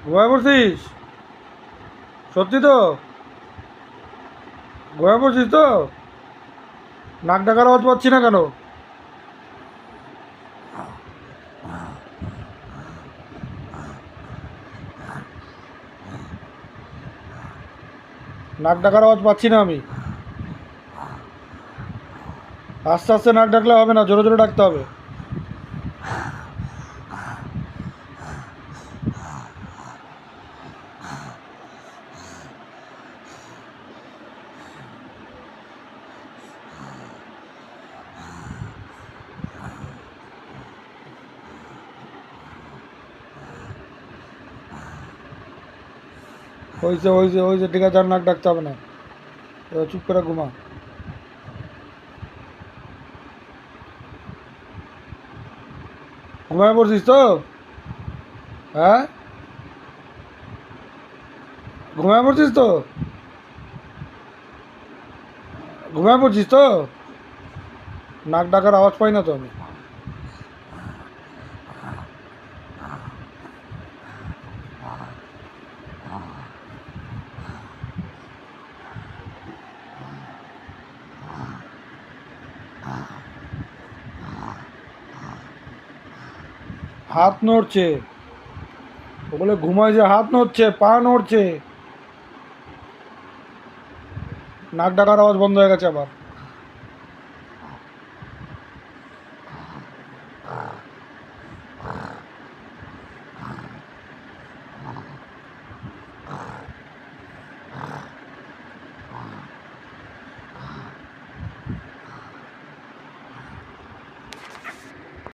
ঘুমায় পড়ছিস? সত্যি তো? ঘুমায় পড়ছিস তো? নাক ডাকার আওয়াজ পাচ্ছি না কেন? নাক ডাকার আওয়াজ পাচ্ছি না আমি। আস্তে আস্তে নাক ডাকলে হবে না, জোরে জোরে ডাকতে হবে। হয়েছে হয়েছে হয়েছে, ঠিক আছে, আর নাক ডাকতে হবে না। এবার চুপ করে ঘুমা। ঘুমায় পড়ছিস তো? হ্যাঁ, ঘুমায় পড়ছিস তো? ঘুমায় পড়ছিস তো? নাক ডাকার আওয়াজ পাই না তো আমি। হাত নড়ছে, ওগুলো ঘুমায় যে হাত নড়ছে, পা নড়ছে। নাক ডাকার আওয়াজ বন্ধ হয়ে গেছে আবার।